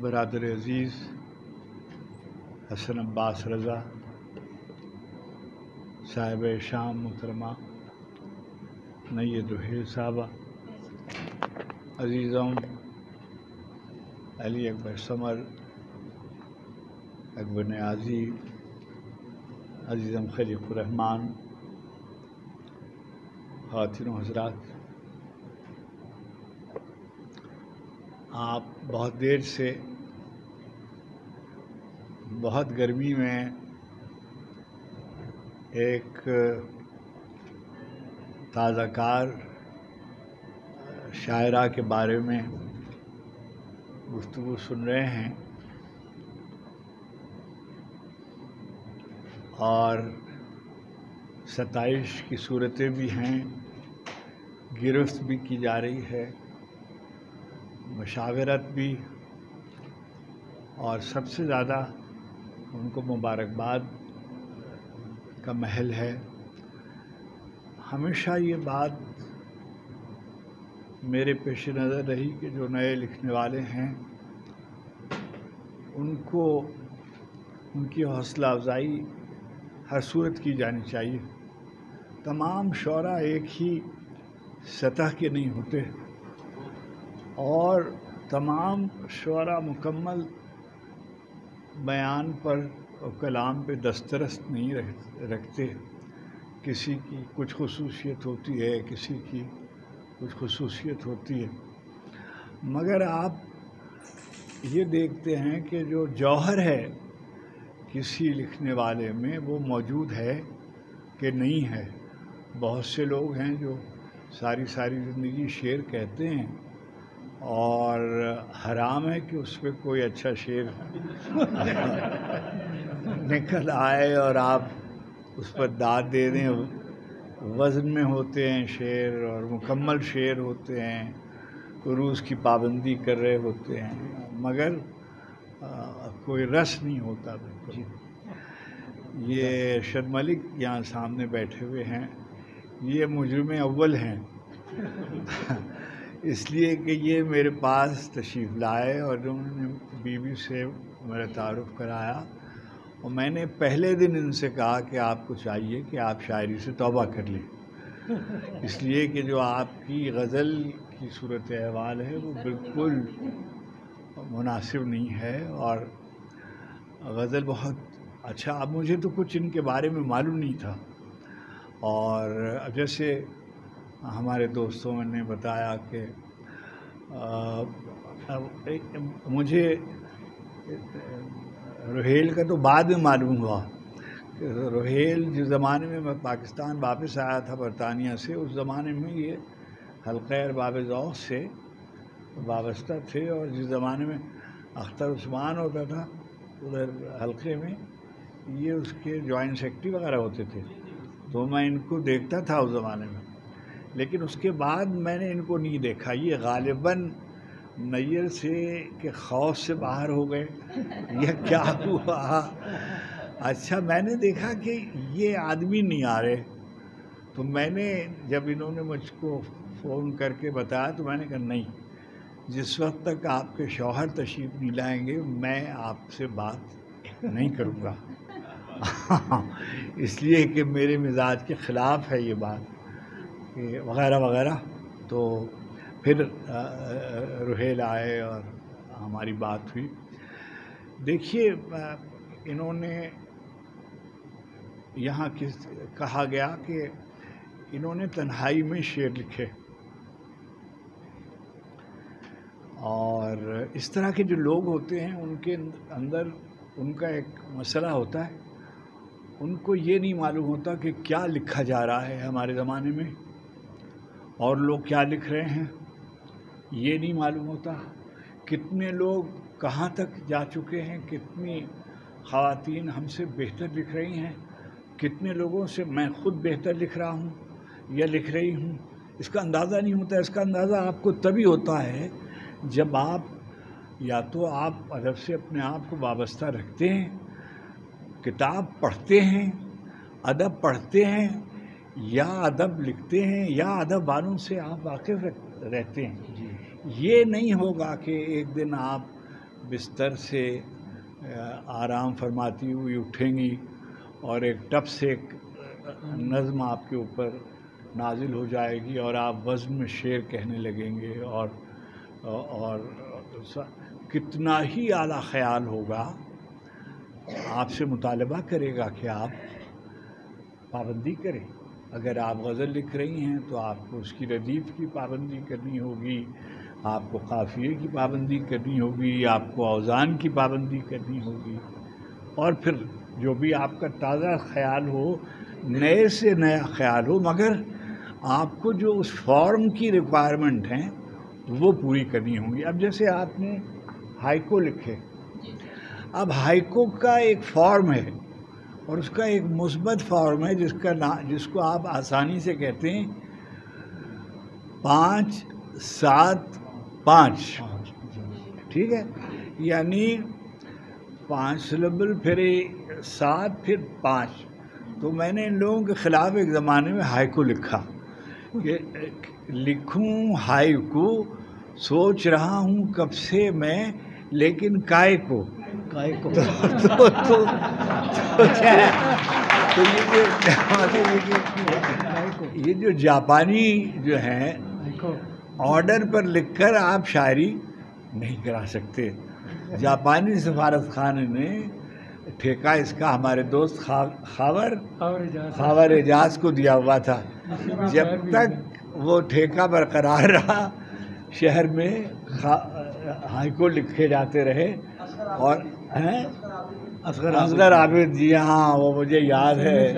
برادر عزیز حسن عباس رضا صاحب شام محترمہ نیت رحیل صاحبہ، عزیزوں علی اکبر سمر، اکبر نیازی، عزیزم خلیق الرحمان، خواتین و حضرات، آپ بہت دیر سے بہت گرمی میں ایک تازہ کار شاعرہ کے بارے میں گفتگو سن رہے ہیں اور ستائش کی صورتیں بھی ہیں، گرفت بھی کی جا رہی ہے، مشاورت بھی، اور سب سے زیادہ ان کو مبارکباد کا محل ہے۔ ہمیشہ یہ بات میرے پیش نظر رہی کہ جو نئے لکھنے والے ہیں ان کو ان کی حوصلہ افزائی ہر صورت کی جانی چاہیے۔ تمام شعراء ایک ہی سطح کے نہیں ہوتے اور تمام شعراء مکمل بیان پر اور کلام پہ دسترس نہیں رکھتے۔ کسی کی کچھ خصوصیت ہوتی ہے، کسی کی کچھ خصوصیت ہوتی ہے، مگر آپ یہ دیکھتے ہیں کہ جو جوہر ہے کسی لکھنے والے میں وہ موجود ہے کہ نہیں ہے۔ بہت سے لوگ ہیں جو ساری زندگی شعر کہتے ہیں اور حرام ہے کہ اس پہ کوئی اچھا شعر نکل آئے اور آپ اس پر داد دے دیں۔ وزن میں ہوتے ہیں شعر اور مکمل شعر ہوتے ہیں، عروض کی پابندی کر رہے ہوتے ہیں، مگر کوئی رس نہیں ہوتا بالکل۔ یہ ارشد ملک یہاں سامنے بیٹھے ہوئے ہیں، یہ مجرم اول ہیں اس لیے کہ یہ میرے پاس تشریف لائے اور انہوں نے بیوی سے میرا تعارف کرایا، اور میں نے پہلے دن ان سے کہا کہ آپ کو چاہیے کہ آپ شاعری سے توبہ کر لیں، اس لیے کہ جو آپ کی غزل کی صورت احوال ہے وہ بالکل مناسب نہیں ہے، اور غزل بہت اچھا۔ اب مجھے تو کچھ ان کے بارے میں معلوم نہیں تھا، اور جیسے ہمارے دوستوں نے بتایا کہ مجھے رحیل کا تو بعد میں معلوم ہوا کہ رحیل جس زمانے میں پاکستان واپس آیا تھا برطانیہ سے، اس زمانے میں یہ حلقہ ارباب ذوق سے وابستہ تھے، اور جس زمانے میں اختر عثمان ہوتا تھا ادھر حلقے میں یہ اس کے جوائنٹ سیکرٹری وغیرہ ہوتے تھے، تو میں ان کو دیکھتا تھا اس زمانے میں، لیکن اس کے بعد میں نے ان کو نہیں دیکھا۔ یہ غالباً نیل سے کہ خوف سے باہر ہو گئے یا کیا ہوا۔ اچھا، میں نے دیکھا کہ یہ آدمی نہیں آ رہے، تو میں نے جب انہوں نے مجھ کو فون کر کے بتایا تو میں نے کہا نہیں، جس وقت تک آپ کے شوہر تشریف نہیں لائیں گے میں آپ سے بات نہیں کروں گا اس لیے کہ میرے مزاج کے خلاف ہے یہ بات کہ وغیرہ وغیرہ۔ تو پھر رحیل آئے اور ہماری بات ہوئی۔ دیکھیے، انہوں نے یہاں کہا گیا کہ انہوں نے تنہائی میں شعر لکھے، اور اس طرح کے جو لوگ ہوتے ہیں ان کے اندر ان کا ایک مسئلہ ہوتا ہے، ان کو یہ نہیں معلوم ہوتا کہ کیا لکھا جا رہا ہے ہمارے زمانے میں اور لوگ کیا لکھ رہے ہیں، یہ نہیں معلوم ہوتا۔ کتنے لوگ کہاں تک جا چکے ہیں، کتنی خواتین ہم سے بہتر لکھ رہی ہیں، کتنے لوگوں سے میں خود بہتر لکھ رہا ہوں یا لکھ رہی ہوں، اس کا اندازہ نہیں ہوتا۔ اس کا اندازہ آپ کو تبھی ہوتا ہے جب آپ یا تو آپ ادب سے اپنے آپ کو وابستہ رکھتے ہیں، کتاب پڑھتے ہیں، ادب پڑھتے ہیں، یا ادب لکھتے ہیں، یا ادب والوں سے آپ واقف رہتے ہیں۔ یہ نہیں ہوگا کہ ایک دن آپ بستر سے آرام فرماتی ہوئی اٹھیں گی اور ایک ٹپ سے ایک نظم آپ کے اوپر نازل ہو جائے گی اور آپ وزن میں شعر کہنے لگیں گے، اور کتنا ہی اعلیٰ خیال ہوگا، آپ سے مطالبہ کرے گا کہ آپ پابندی کریں۔ اگر آپ غزل لکھ رہی ہیں تو آپ کو اس کی ردیف کی پابندی کرنی ہوگی، آپ کو قافیے کی پابندی کرنی ہوگی، آپ کو اوزان کی پابندی کرنی ہوگی، اور پھر جو بھی آپ کا تازہ خیال ہو، نئے سے نیا خیال ہو، مگر آپ کو جو اس فارم کی ریکوائرمنٹ ہیں وہ پوری کرنی ہوں گی۔ اب جیسے آپ نے ہائیکو لکھے، اب ہائیکو کا ایک فارم ہے اور اس کا ایک مثبت فارم ہے جس کو آپ آسانی سے کہتے ہیں 5-7-5، ٹھیک ہے؟ یعنی 5 سلیبل پھر 7 پھر 5۔ تو میں نے ان لوگوں کے خلاف ایک زمانے میں ہائیکو لکھا کہ لکھوں ہائیکو، سوچ رہا ہوں کب سے میں، لیکن کائے کو یہ جو جاپانی جو ہیں آرڈر پر لکھ کر آپ شاعری نہیں کرا سکتے۔ جاپانی سفارت خانے نے ٹھیکہ اس کا ہمارے دوست خاور اعجاز کو دیا ہوا تھا۔ جب تک وہ ٹھیکہ برقرار رہا، شہر میں ہائیکو لکھے جاتے رہے، اور اصغر عابد جی ہاں وہ مجھے یاد ہے۔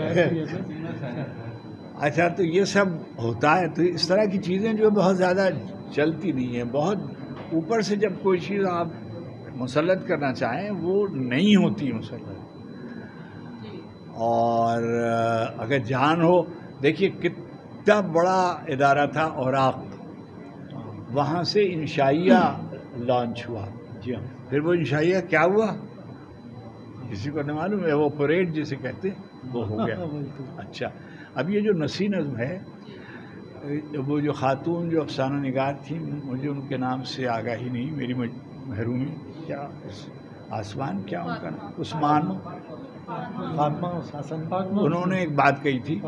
اچھا، تو یہ سب ہوتا ہے، تو اس طرح کی چیزیں جو بہت زیادہ چلتی نہیں ہیں، بہت اوپر سے جب کوئی چیز آپ مسلط کرنا چاہیں وہ نہیں ہوتی مسلط۔ اور اگر جان ہو، دیکھیے کتنا بڑا ادارہ تھا اوراق، وہاں سے انشائیہ لانچ ہوا، پھر وہ انشائیہ کیا ہوا کسی کو نہیں معلوم ہے، وہ پریڈ جسے کہتے وہ ہو گیا۔ اچھا، اب یہ جو نسی نظم ہے، وہ جو خاتون جو افسانہ نگار تھیں، مجھے ان کے نام سے آگاہی نہیں، میری محرومی، کیا آسمان، کیا ان کا نام، عثمان، انہوں نے ایک بات کہی تھی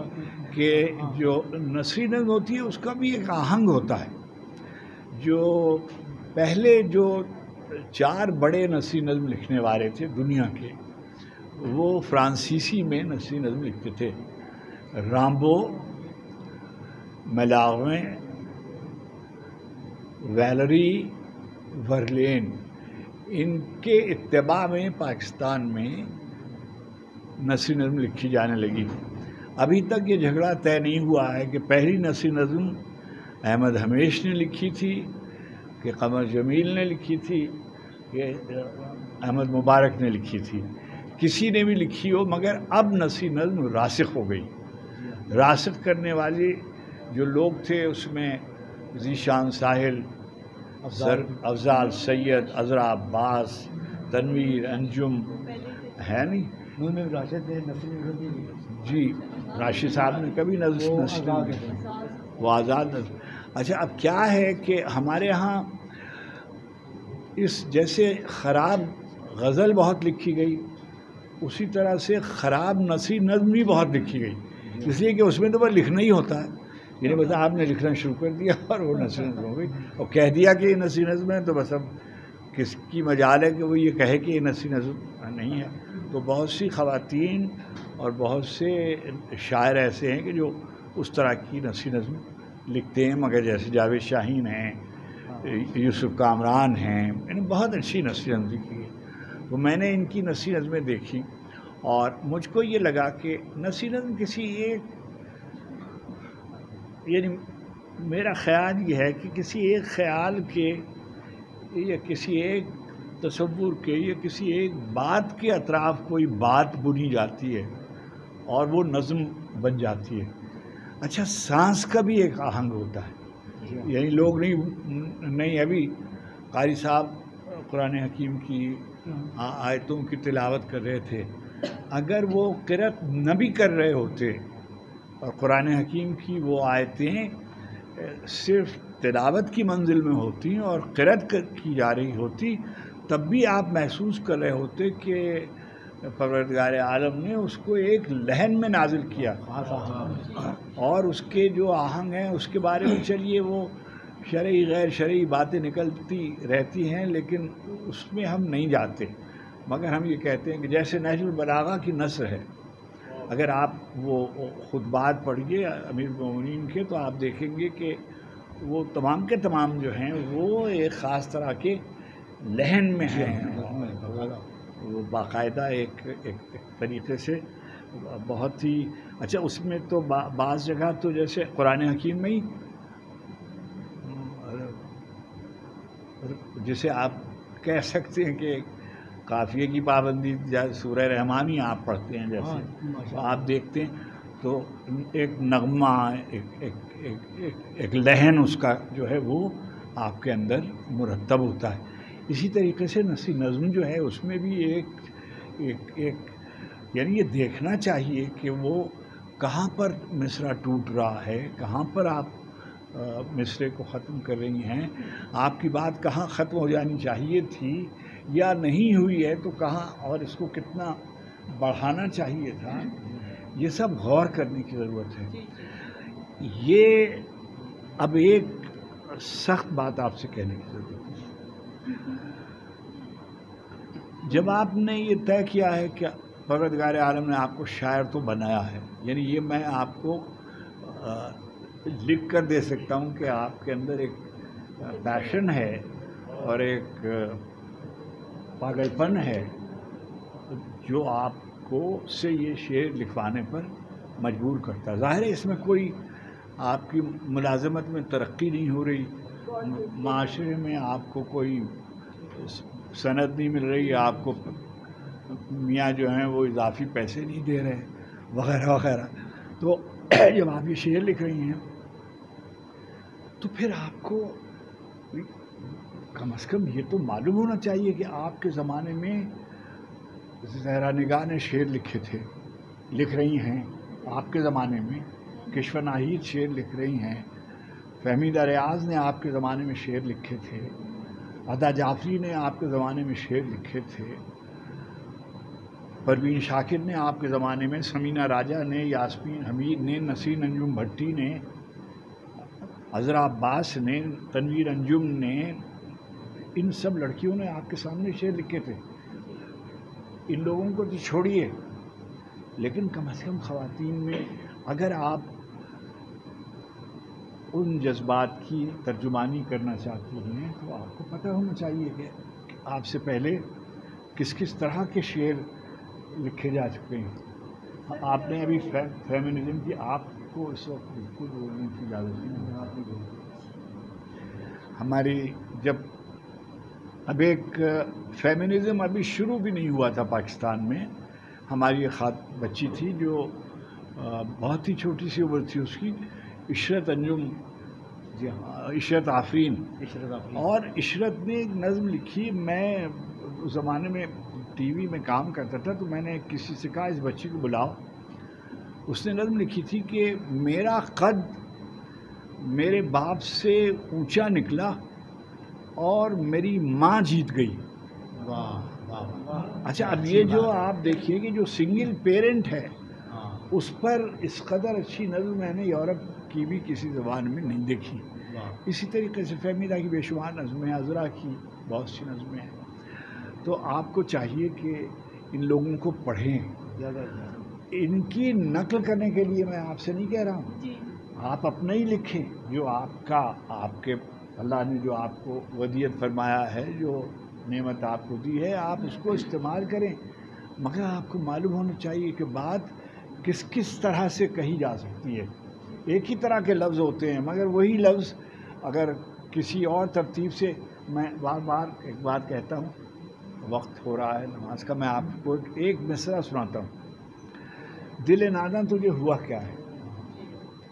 کہ جو نثری نظم ہوتی ہے اس کا بھی ایک آہنگ ہوتا ہے۔ جو پہلے جو 4 بڑے نثری نظم لکھنے والے تھے دنیا کے، وہ فرانسیسی میں نثری نظم لکھتے تھے، رامبو، میلاغویں، ویلری، ورلین۔ ان کے اتباع میں پاکستان میں نثری نظم لکھی جانے لگی۔ ابھی تک یہ جھگڑا طے نہیں ہوا ہے کہ پہلی نثری نظم احمد ہمیش نے لکھی تھی کہ قمر جمیل نے لکھی تھی کہ احمد مبارک نے لکھی تھی، کسی نے بھی لکھی ہو، مگر اب نثری نظم راسخ ہو گئی۔ راسخ کرنے والے جو لوگ تھے اس میں ذیشان ساحل، افضال سید، عذرا عباس، تنویر، انجم ہے نہیں، جی راشد صاحب نے کبھی نثر وہ آزاد نظم۔ اچھا، اب کیا ہے کہ ہمارے ہاں اس جیسے خراب غزل بہت لکھی گئی، اسی طرح سے خراب نثری نظم بھی بہت لکھی گئی، اس لیے کہ اس میں تو بس لکھنا ہی ہوتا ہے، یعنی بس آپ نے لکھنا شروع کر دیا اور وہ نثری نظم ہو گئی، اور کہہ دیا کہ یہ نثری نظم ہے، تو بس اب کس کی مجال ہے کہ وہ یہ کہے کہ یہ نثری نظم نہیں ہے۔ تو بہت سی خواتین اور بہت سے شاعر ایسے ہیں کہ جو اس طرح کی نثری نظم لکھتے ہیں، مگر جیسے جاوید شاہین ہیں، یوسف کامران ہیں، یعنی بہت اچھی نثری نظم لکھی ہے۔ تو میں نے ان کی نثری نظمیں دیکھی اور مجھ کو یہ لگا کہ نثری نظم کسی ایک، یعنی میرا خیال یہ ہے کہ کسی ایک خیال کے یا کسی ایک تصور کے یا کسی ایک بات کے اطراف کوئی بات بنی جاتی ہے اور وہ نظم بن جاتی ہے۔ اچھا، سانس کا بھی ایک آہنگ ہوتا ہے، یعنی لوگ نہیں ابھی قاری صاحب قرآن حکیم کی آیتوں کی تلاوت کر رہے تھے، اگر وہ قرأت نہ بھی کر رہے ہوتے اور قرآن حکیم کی وہ آیتیں صرف تلاوت کی منزل میں ہوتی اور قرأت کی جا رہی ہوتی، تب بھی آپ محسوس کر رہے ہوتے کہ پروردگار عالم نے اس کو ایک لہن میں نازل کیا، اور اس کے جو آہنگ ہیں اس کے بارے میں چلیے وہ شرعی غیر شرعی باتیں نکلتی رہتی ہیں، لیکن اس میں ہم نہیں جاتے، مگر ہم یہ کہتے ہیں کہ جیسے نہج البلاغہ کی نثر ہے، اگر آپ وہ خطبات پڑھیے امیر المومنین کے تو آپ دیکھیں گے کہ وہ تمام کے تمام جو ہیں وہ ایک خاص طرح کے لہن میں ہیں، وہ باقاعدہ ایک طریقے سے بہت ہی اچھا. اس میں تو بعض جگہ تو جیسے قرآن حکیم میں ہی جسے آپ کہہ سکتے ہیں کہ قافیے کی پابندی، سورہ رحمان ہی آپ پڑھتے ہیں جیسے آپ دیکھتے ہیں تو ایک نغمہ، ایک لہن اس کا جو ہے وہ آپ کے اندر مرتب ہوتا ہے. اسی طریقے سے نثری نظم جو ہے اس میں بھی ایک یعنی یہ دیکھنا چاہیے کہ وہ کہاں پر مصرع ٹوٹ رہا ہے، کہاں پر آپ مصرے کو ختم کر رہی ہیں، آپ کی بات کہاں ختم ہو جانی چاہیے تھی یا نہیں ہوئی ہے تو کہاں، اور اس کو کتنا بڑھانا چاہیے تھا. یہ سب غور کرنے کی ضرورت ہے. یہ اب ایک سخت بات آپ سے کہنے کی ضرورت ہے. جب آپ نے یہ طے کیا ہے کہ پروردگار عالم نے آپ کو شاعر تو بنایا ہے، یعنی یہ میں آپ کو لکھ کر دے سکتا ہوں کہ آپ کے اندر ایک پیشن ہے اور ایک پاگل پن ہے جو آپ کو سے یہ شعر لکھوانے پر مجبور کرتا ہے. ظاہر ہے اس میں کوئی آپ کی ملازمت میں ترقی نہیں ہو رہی، معاشرے میں آپ کو کوئی سند نہیں مل رہی، آپ کو میاں جو ہیں وہ اضافی پیسے نہیں دے رہے وغیرہ وغیرہ. تو جب آپ یہ شعر لکھ رہی ہیں تو پھر آپ کو کم از کم یہ تو معلوم ہونا چاہیے کہ آپ کے زمانے میں زہرا نگاہ نے شعر لکھے تھے، لکھ رہی ہیں آپ کے زمانے میں. کشف ناہید شعر لکھ رہی ہیں. فہمیدہ ریاض نے آپ کے زمانے میں شعر لکھے تھے. ادا جعفری نے آپ کے زمانے میں شعر لکھے تھے. پروین شاکر نے آپ کے زمانے میں، سمینہ راجہ نے، یاسمین حمید نے، نسیم انجم بھٹی نے، عذرا عباس نے، تنویر انجم نے، ان سب لڑکیوں نے آپ کے سامنے شعر لکھے تھے. ان لوگوں کو تو چھوڑیے، لیکن کم از کم خواتین میں اگر آپ ان جذبات کی ترجمانی کرنا چاہتی ہیں تو آپ کو پتہ ہونا چاہیے کہ آپ سے پہلے کس کس طرح کے شعر لکھے جا چکے ہیں. آپ نے ابھی فیمنزم کی، آپ کو اس وقت بالکل بولنے کی اجازت نہیں، آپ نے ہماری جب اب ایک فیمنزم ابھی شروع بھی نہیں ہوا تھا پاکستان میں. ہماری ایک بچی تھی جو بہت ہی چھوٹی سی عمر تھی اس کی، عشرت انجم، جی ہاں عشرت آفرین. اور عشرت نے ایک نظم لکھی. میں اس زمانے میں ٹی وی میں کام کرتا تھا تو میں نے کسی سے کہا اس بچی کو بلاؤ. اس نے نظم لکھی تھی کہ میرا قد میرے باپ سے اونچا نکلا اور میری ماں جیت گئی. اچھا اب یہ جو آپ دیکھیے کہ جو سنگل پیرنٹ ہے اس پر اس قدر اچھی نظم میں نے یورپ کی بھی کسی زبان میں نہیں دیکھی. اسی طریقے سے فہمیدہ کی بے شمار نظمیں، عذرا کی بہت سی نظمیں ہیں. تو آپ کو چاہیے کہ ان لوگوں کو پڑھیں. ان کی نقل کرنے کے لیے میں آپ سے نہیں کہہ رہا ہوں، آپ اپنا ہی لکھیں جو آپ کے اللہ نے جو آپ کو ودیت فرمایا ہے، جو نعمت آپ کو دی ہے آپ اس کو استعمال کریں. مگر آپ کو معلوم ہونا چاہیے کہ بات کس کس طرح سے کہی جا سکتی ہے. ایک ہی طرح کے لفظ ہوتے ہیں مگر وہی لفظ اگر کسی اور ترتیب سے، میں بار بار ایک بات کہتا ہوں، وقت ہو رہا ہے نماز کا، میں آپ کو ایک مصرع سناتا ہوں. دل ناداں تجھے ہوا کیا ہے،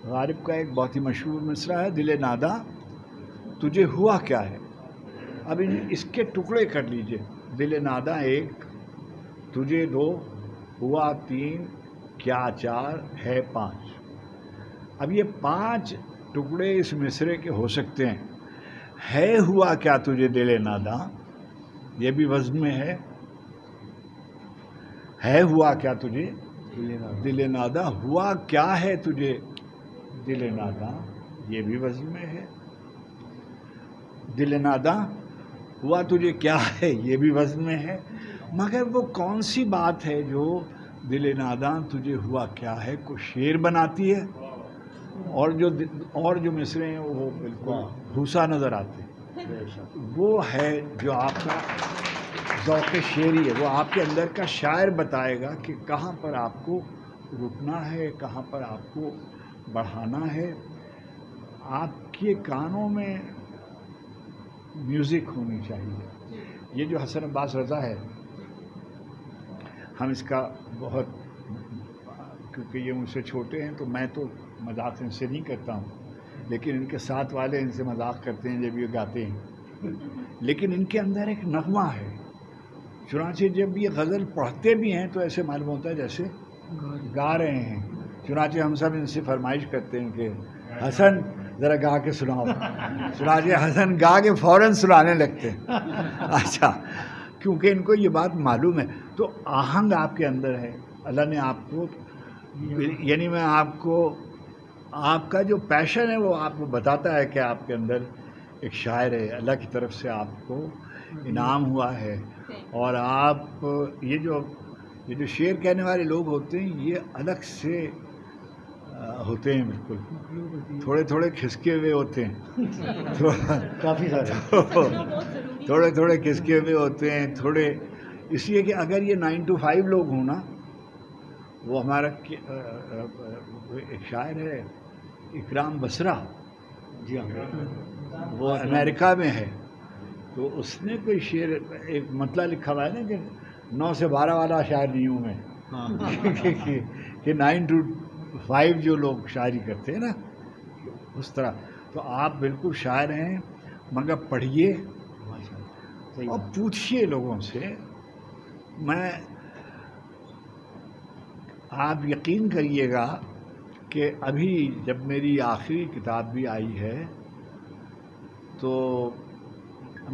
غالب کا ایک بہت ہی مشہور مصرع ہے. دل ناداں تجھے ہوا کیا ہے. اب اس کے ٹکڑے کر لیجئے. دل ناداں ایک، تجھے دو، ہوا تین، کیا چار، ہے پانچ. اب یہ 5 ٹکڑے اس مصرے کے ہو سکتے ہیں. ہے ہوا کیا تجھے دل ناداں، یہ بھی وزن میں ہے ہوا کیا تجھے دل ناداں، ہوا کیا ہے تجھے دل ناداں، یہ بھی وزن میں ہے. دل ناداں ہوا تجھے کیا ہے، یہ بھی وزن میں ہے. مگر وہ کون سی بات ہے جو دل ناداں تجھے ہوا کیا ہے کو شعر بناتی ہے، اور جو مصرے ہیں وہ بالکل بھوسا نظر آتے ہیں. وہ ہے جو آپ کا ذوق شعری ہے، وہ آپ کے اندر کا شاعر بتائے گا کہ کہاں پر آپ کو رکنا ہے، کہاں پر آپ کو بڑھانا ہے. آپ کے کانوں میں میوزک ہونی چاہیے. یہ جو حسن عباس رضا ہے، ہم اس کا بہت، کیونکہ یہ مجھ سے چھوٹے ہیں تو میں تو مذاق ان سے نہیں کرتا ہوں، لیکن ان کے ساتھ والے ان سے مذاق کرتے ہیں جب یہ گاتے ہیں. لیکن ان کے اندر ایک نغمہ ہے، چنانچہ جب یہ غزل پڑھتے بھی ہیں تو ایسے معلوم ہوتا ہے جیسے گا رہے ہیں. چنانچہ ہم سب ان سے فرمائش کرتے ہیں کہ حسن ذرا گا کے سناؤ. چنانچہ حسن گا کے فوراً سنانے لگتے ہیں. اچھا، کیونکہ ان کو یہ بات معلوم ہے. تو آہنگ آپ کے اندر ہے، اللہ نے آپ کو، یعنی میں آپ کو، آپ کا جو پیشن ہے وہ آپ کو بتاتا ہے کہ آپ کے اندر ایک شاعر ہے، اللہ کی طرف سے آپ کو انعام ہوا ہے. اور آپ یہ جو شعر کہنے والے لوگ ہوتے ہیں یہ الگ سے ہوتے ہیں، بالکل تھوڑے تھوڑے کھسکے ہوئے ہوتے ہیں، کافی سارے تھوڑے کھسکے ہوئے ہوتے ہیں تھوڑے. اس لیے کہ اگر یہ 9 to 5 لوگ ہوں نا، وہ ہمارا ایک شاعر ہے اکرام بسرا، جی ہاں، وہ امریکہ میں ہے، تو اس نے کوئی شعر ایک مطلع لکھا ہوا ہے نا کہ 9 سے 12 والا شاعر نہیں ہوں میں، کہ 9 to 5 جو لوگ شاعری کرتے ہیں نا اس طرح. تو آپ بالکل شاعر ہیں، مگر پڑھیے اور پوچھیے لوگوں سے. آپ یقین کریے گا کہ ابھی جب میری آخری کتاب بھی آئی ہے تو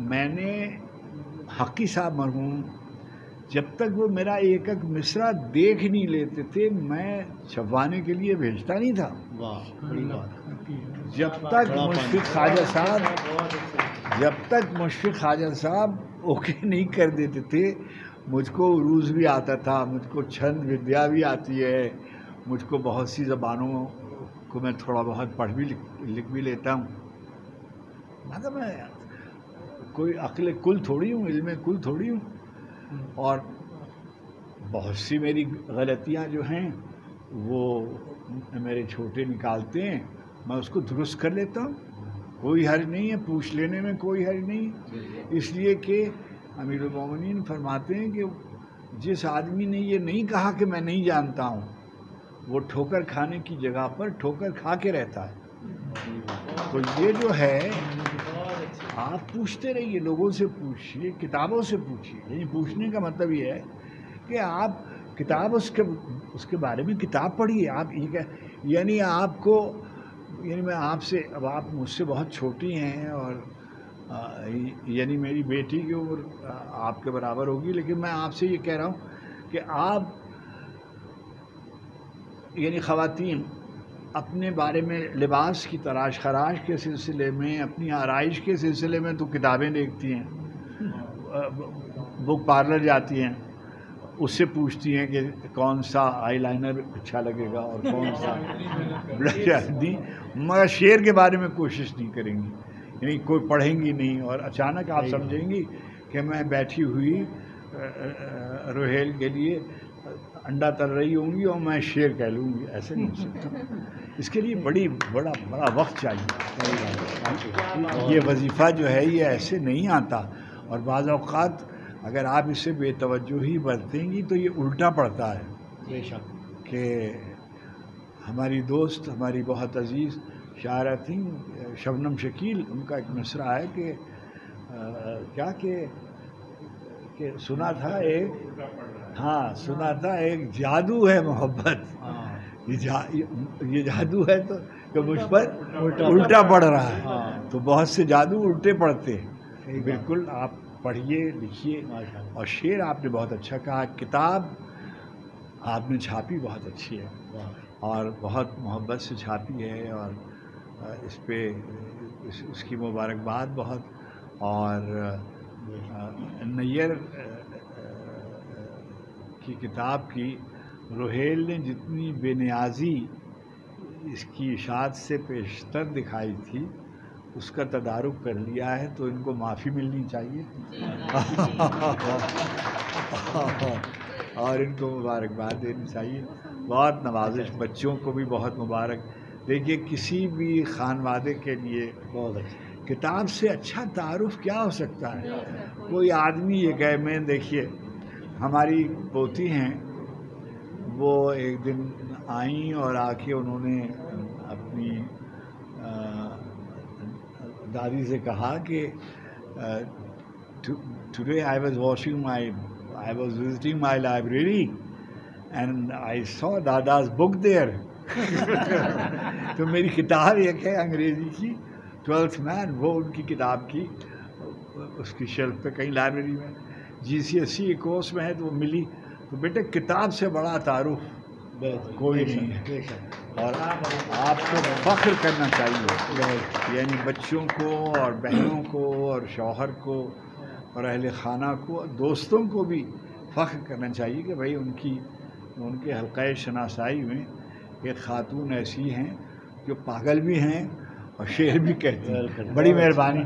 میں نے حقی صاحب مرحوم جب تک وہ میرا ایک ایک مصرع دیکھ نہیں لیتے تھے میں چھپوانے کے لیے بھیجتا نہیں تھا. جب تک مشفق خواجہ صاحب اوکے نہیں کر دیتے تھے. مجھ کو عروض بھی آتا تھا، مجھ کو چھند ودیا بھی آتی ہے، مجھ کو بہت سی زبانوں کو میں تھوڑا بہت پڑھ بھی لکھ بھی لیتا ہوں. مگر میں کوئی عقل کل تھوڑی ہوں، علم کل تھوڑی ہوں. اور بہت سی میری غلطیاں جو ہیں وہ میرے چھوٹے نکالتے ہیں، میں اس کو درست کر لیتا ہوں. کوئی حرج نہیں ہے، پوچھ لینے میں کوئی حرج نہیں. اس لیے کہ امیر المومنین فرماتے ہیں کہ جس آدمی نے یہ نہیں کہا کہ میں نہیں جانتا ہوں، وہ ٹھوکر کھانے کی جگہ پر ٹھوکر کھا کے رہتا ہے. تو یہ جو ہے آپ پوچھتے رہیے، لوگوں سے پوچھیے، کتابوں سے پوچھیے. یعنی پوچھنے کا مطلب یہ ہے کہ آپ کتاب اس کے بارے میں کتاب پڑھیے. آپ یعنی آپ کو، یعنی میں آپ سے، اب آپ مجھ سے بہت چھوٹی ہیں اور یعنی میری بیٹی کی عمر آپ کے برابر ہوگی، لیکن میں آپ سے یہ کہہ رہا ہوں کہ آپ یعنی خواتین اپنے بارے میں لباس کی تلاش خراش کے سلسلے میں، اپنی آرائش کے سلسلے میں تو کتابیں دیکھتی ہیں، بک پارلر جاتی ہیں، اس سے پوچھتی ہیں کہ کون سا آئی لائنر اچھا لگے گا اور کون سا بلش نہیں، مگر شعر کے بارے میں کوشش نہیں کریں گی. یعنی کوئی پڑھیں گی نہیں اور اچانک آپ سمجھیں گی کہ میں بیٹھی ہوئی روہیل کے لیے انڈا تل رہی ہوں گی اور میں شعر کہہ لوں گی. ایسے نہیں ہو سکتا. اس کے لیے بڑا وقت چاہیے. یہ وظیفہ جو ہے یہ ایسے نہیں آتا. اور بعض اوقات اگر آپ اس سے بے توجہی برتیں گی تو یہ الٹا پڑتا ہے. بے شک کہ ہماری دوست، ہماری بہت عزیز شاعرہ تھیں شبنم شکیل، ان کا ایک مصرع ہے کہ کیا کہ سنا تھا ایک جادو ہے محبت، یہ جادو ہے تو کہ مجھ پر الٹا پڑ رہا ہے. تو بہت سے جادو الٹے پڑتے ہیں. بالکل آپ پڑھیے لکھیے. ماشاء اللہ. اور شعر آپ نے بہت اچھا کہا. کتاب آپ نے چھاپی بہت اچھی ہے اور بہت محبت سے چھاپی ہے اور اس پہ اس کی مبارکباد بہت. اور نیر کی کتاب کی روہیل نے جتنی بے نیازی اس کی اشاعت سے پیشتر دکھائی تھی اس کا تدارک کر لیا ہے تو ان کو معافی ملنی چاہیے اور ان کو مبارکباد دینی چاہیے. بہت نوازش. بچوں کو بھی بہت مبارک. دیکھیے کسی بھی خانوادے کے لیے بہت اچھا. کتاب سے اچھا تعارف کیا ہو سکتا ہے. کوئی آدمی یہ کہے. میں دیکھیے ہماری پوتی ہیں وہ ایک دن آئیں اور آ کے انہوں نے اپنی دادی سے کہا کہ today I was visiting my library and I saw dada's book there. تو میری کتاب ایک ہے انگریزی کی 12th مین, وہ ان کی کتاب کی اس کی شیلف پہ کہیں لائبریری میں GCSE کورس میں ہے تو وہ ملی. تو بیٹے کتاب سے بڑا تعارف کوئی نہیں ہے اور آپ کو فخر کرنا چاہیے. یعنی بچوں کو اور بہنوں کو اور شوہر کو اور اہل خانہ کو دوستوں کو بھی فخر کرنا چاہیے کہ بھائی ان کے حلقۂ شناسائی میں ایک خاتون ایسی ہیں جو پاگل بھی ہیں اور شعر بھی کہتی ہیں. بڑی مہربانی.